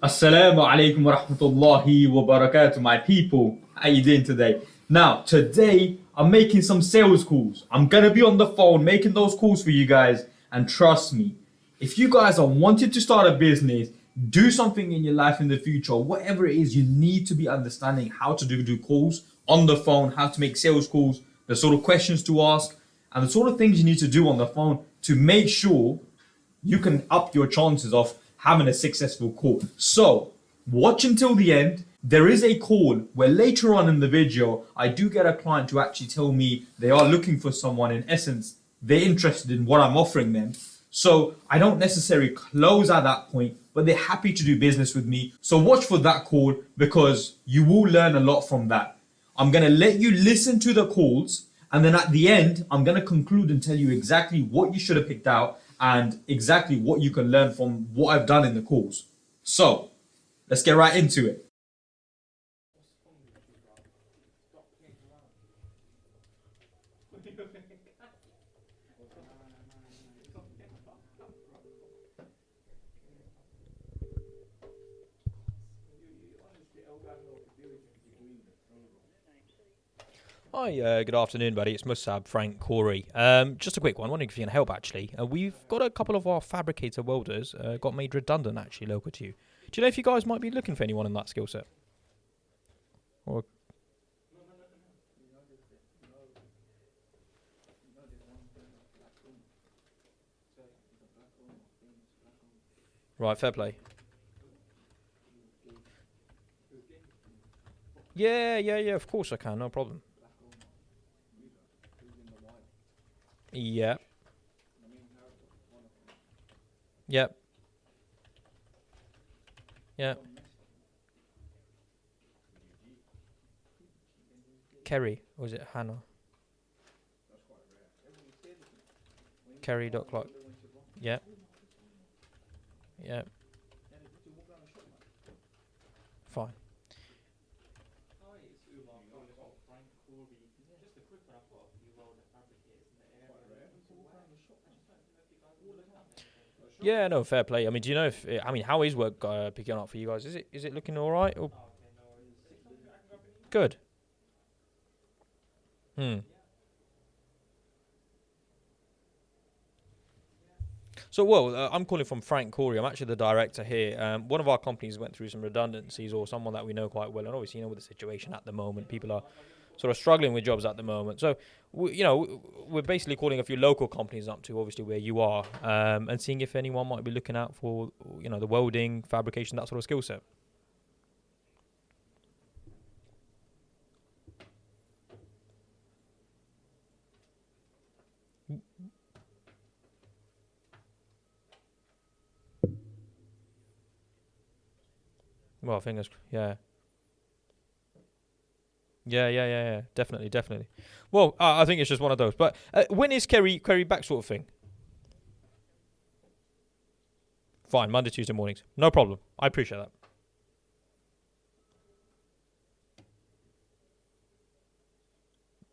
Assalamu alaikum wa rahmatullahi wa barakatuh, my people. How you doing today? Now, today I'm making some sales calls. I'm gonna be on the phone making those calls for you guys, and trust me, if you guys are wanting to start a business, do something in your life in the future, whatever it is, you need to be understanding how to do calls on the phone, how to make sales calls, the sort of questions to ask, and the sort of things you need to do on the phone to make sure you can up your chances of having a successful call. So, watch until the end. There is a call where later on in the video, I do get a client to actually tell me they are looking for someone. In essence, they're interested in what I'm offering them. So, I don't necessarily close at that point, but they're happy to do business with me. So, watch for that call because you will learn a lot from that. I'm going to let you listen to the calls, and then at the end, I'm going to conclude and tell you exactly what you should have picked out and exactly what you can learn from what I've done in the calls. So, let's get right into it. Hi, good afternoon, buddy. It's Musab, Frank, Corey. Just a quick one. Wondering if you can help, actually. We've got a couple of our fabricator welders got made redundant, actually, local to you. Do you know if you guys might be looking for anyone in that skill set? Or right, fair play. Yeah. Of course I can. No problem. Yeah. Yep. Yeah. Kerry, or is it Hannah? Kerry.Clark. Yeah. Yeah. Fine. Yeah, no, fair play. I mean, do you know if how is work picking up for you guys? Is it looking all right? Or good? Hmm. So, well, I'm calling from Frank Corey. I'm actually the director here. One of our companies went through some redundancies, or someone that we know quite well, and obviously, with the situation at the moment, people are sort of struggling with jobs at the moment. So, we're basically calling a few local companies up to obviously where you are, and seeing if anyone might be looking out for, the welding, fabrication, that sort of skill set. Well, fingers, yeah. Yeah. Definitely. Well, I think it's just one of those. But when is Kerry back, sort of thing? Fine, Monday, Tuesday mornings, no problem. I appreciate that.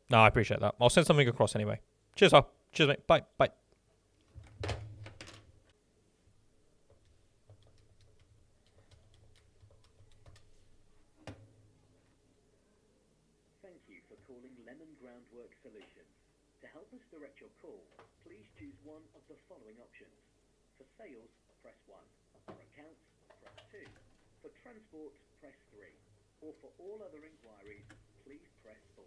No, I appreciate that. I'll send something across anyway. Cheers, Al. Cheers, mate. Bye. Thank you for calling Lemon Groundwork Solutions. To help us direct your call, please choose one of the following options. For sales, press 1. For accounts, press 2. For transport, press 3. Or for all other inquiries, please press 4.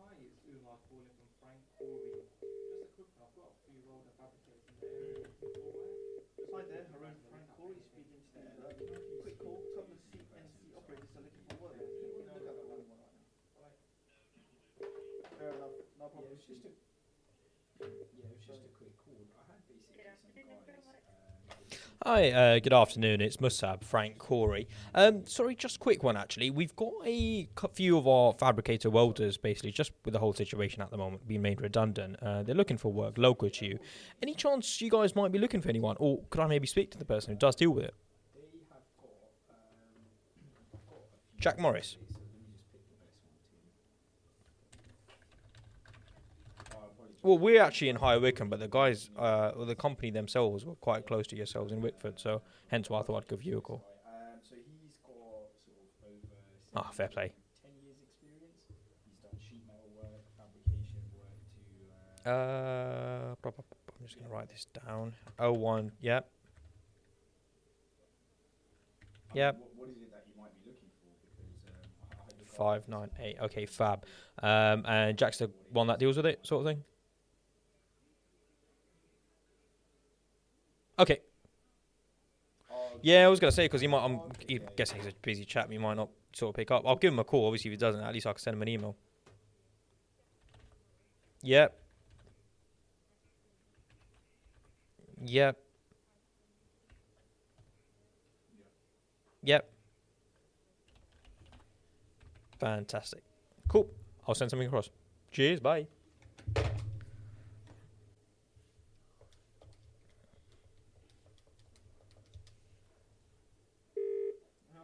Hi, it's Umar calling from Frank Corey. Just a quick one. I've got a few roller fabricators in the area looking for work. Hi there, Haroon Frank Corey speaking to you. Quick call, couple of CNC operators are looking for work. Can you look at for anyone right now? Fair enough, no problem. Hi, good afternoon. It's Musab, Frank Corey. Sorry, just a quick one actually. We've got a few of our fabricator welders basically just with the whole situation at the moment being made redundant. They're looking for work local to you. Any chance you guys might be looking for anyone, or could I maybe speak to the person who does deal with it? Jack Morris. Well, we're actually in High Wycombe, but the guys, or the company themselves, were quite close to yourselves in Wickford, so hence why I thought I'd give you a call. So he's got sort of over Ah, fair play. 10 years experience. He's done sheet metal work, fabrication work to I'm just gonna write this down. 01. Yep. Yep. what is it that you might be looking for? Because I look after 598. Okay, fab. And Jack's the one that deals with it, sort of thing. Okay. Yeah, I was gonna say because he might. I'm guessing he's a busy chap. He might not sort of pick up. I'll give him a call. Obviously, if he doesn't, at least I can send him an email. Yep. Yep. Yep. Fantastic. Cool. I'll send something across. Cheers. Bye.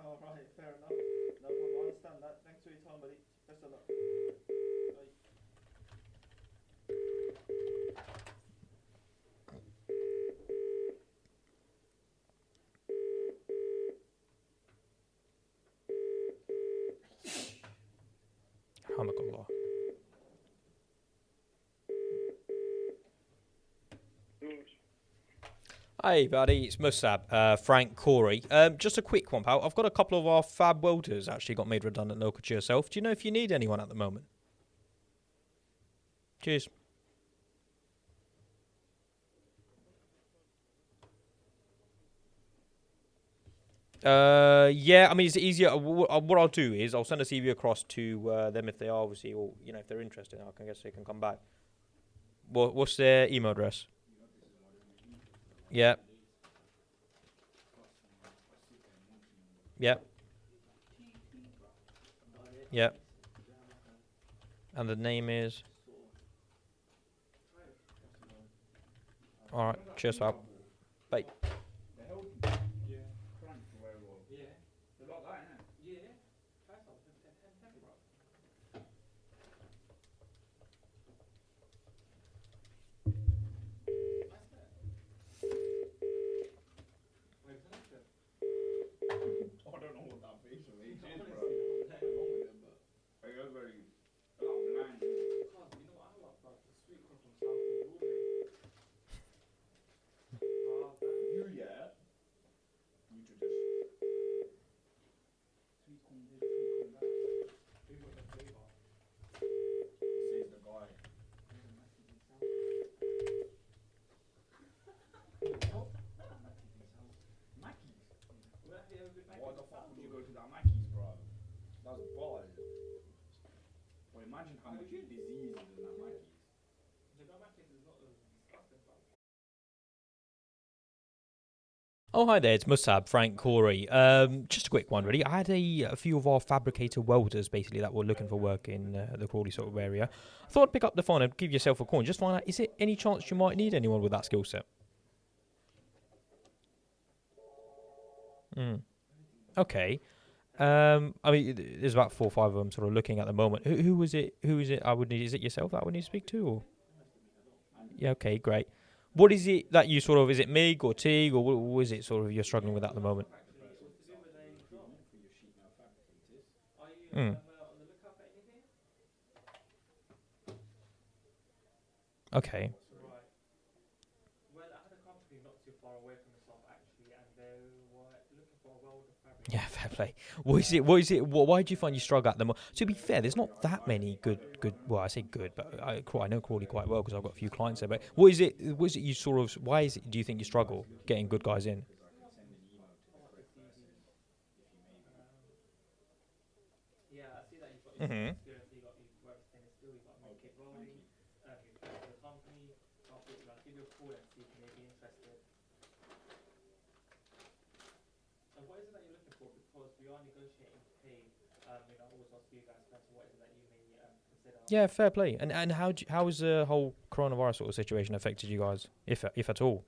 Oh, right, fair enough. No problem, I understand that. Thanks for your time, buddy. Best of luck. Bye. Alhamdulillah. Hey, buddy, it's Musab, Frank Corey. Just a quick one, pal. I've got a couple of our fab welders actually got made redundant local to yourself. Do you know if you need anyone at the moment? Cheers. Yeah, I mean, it's easier. What I'll do is I'll send a CV across to them if they are, obviously, or, you know, if they're interested. I guess they can come back. What's their email address? Yeah. Yep. Yep. And the name is. All right. Cheers, pal. Bye. I don't know what that facial age is, bro. It goes very bland. You, yeah? You to just. Says the guy. Mackey's? Why the fuck would you go to that Mackey's, bro? That's bad. Well, imagine how much disease is in that Mackey's. Oh, hi there. It's Musab, Frank Corey. Just a quick one, really. I had a few of our fabricator welders, basically, that were looking for work in the Crawley sort of area. I thought I'd pick up the phone and give yourself a call and just find out, is it any chance you might need anyone with that skill set? Okay. I mean, there's about 4 or 5 of them sort of looking at the moment. Who is it? Who is it? I would need. Is it yourself that I would need to speak to? Or? Yeah. Okay. Great. What is it that you sort of? Is it MIG or TIG or what is it sort of you're struggling with at the moment? Okay. Yeah, fair play. What is it? What is it? Why do you find you struggle at the moment? To be fair, there's not that many good. Well, I say good, but I know Crawley quite well because I've got a few clients there. But what is it? What is it you sort of? Why is it? Do you think you struggle getting good guys in? Mm-hmm. Yeah, fair play. And how has the whole coronavirus sort of situation affected you guys, if at all?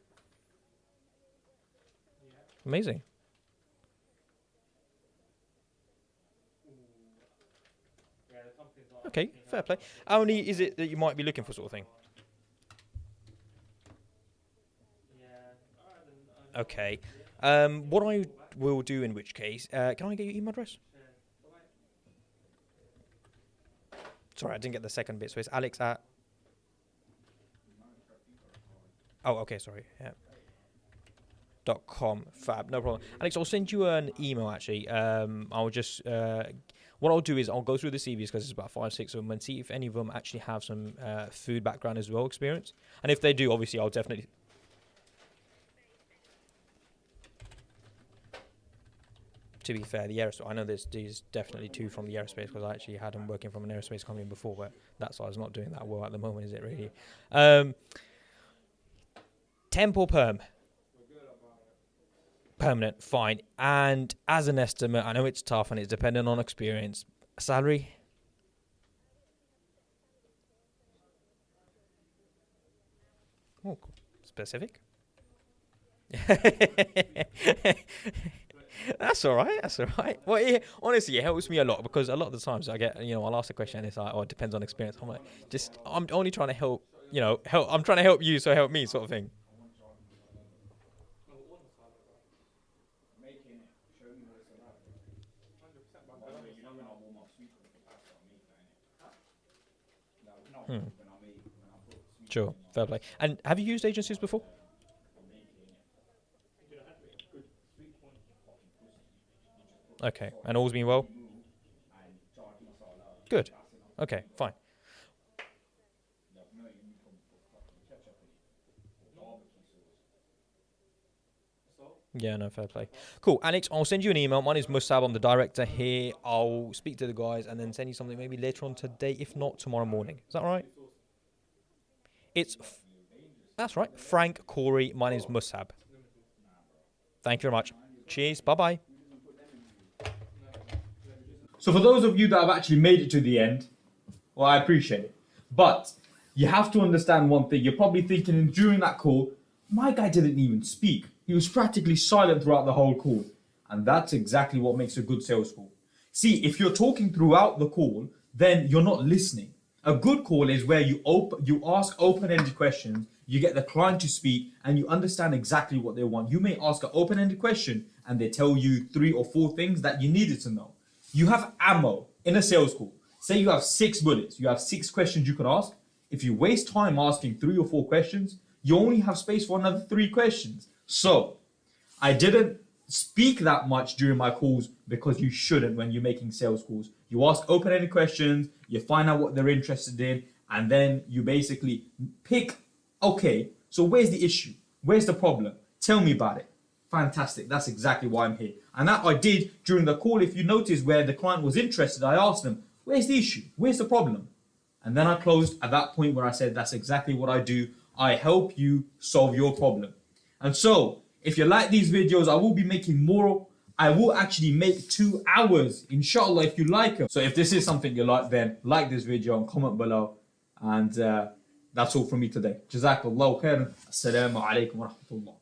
Amazing. Okay, fair play. How many is it that you might be looking for, sort of thing? Okay. What I will do in which case, can I get your email address? Sorry, I didn't get the second bit. So it's Alex at. Oh, okay. Sorry. Yeah. .com. Fab. No problem. Alex, I'll send you an email actually. I'll just. What I'll do is I'll go through the CVs because it's about 5, 6 of them and see if any of them actually have some food background as well experience. And if they do, obviously, I'll definitely. To be fair, the aerospace, I know there's definitely 2 from the aerospace because I actually had them working from an aerospace company before, but that side's not doing that well at the moment, is it really? Temp or perm? Permanent, fine. And as an estimate, I know it's tough and it's dependent on experience. Salary? Oh, specific? That's all right. That's all right. Well, honestly, it helps me a lot because a lot of the times I get, I'll ask a question and it's like, oh, it depends on experience. I'm like, I'm only trying to help, I'm trying to help you, so help me, sort of thing. Sure, fair play. And have you used agencies before? Okay, and all's been well? Good. Okay, fine. Yeah, no, fair play. Cool. Alex, I'll send you an email. My name is Musab. I'm the director here. I'll speak to the guys and then send you something maybe later on today, if not tomorrow morning. Is that all right? That's right. Frank, Corey. My name is Musab. Thank you very much. Cheers. Bye-bye. So for those of you that have actually made it to the end, well, I appreciate it. But you have to understand one thing. You're probably thinking during that call, my guy didn't even speak. He was practically silent throughout the whole call. And that's exactly what makes a good sales call. See, if you're talking throughout the call, then you're not listening. A good call is where you ask open-ended questions, you get the client to speak, and you understand exactly what they want. You may ask an open-ended question, and they tell you 3 or 4 things that you needed to know. You have ammo in a sales call. Say you have 6 bullets. You have 6 questions you could ask. If you waste time asking 3 or 4 questions, you only have space for another 3 questions. So, I didn't speak that much during my calls because you shouldn't when you're making sales calls. You ask open-ended questions, you find out what they're interested in, and then you basically pick, okay, so where's the issue? Where's the problem? Tell me about it. Fantastic. That's exactly why I'm here. And that I did during the call. If you notice where the client was interested, I asked them, where's the issue? Where's the problem? And then I closed at that point where I said, that's exactly what I do. I help you solve your problem. And so, if you like these videos, I will be making more. I will actually make 2 hours, inshallah, if you like them. So if this is something you like, then like this video and comment below. And that's all from me today. Jazakallahu khairan. Assalamu alaikum wa rahmatullah.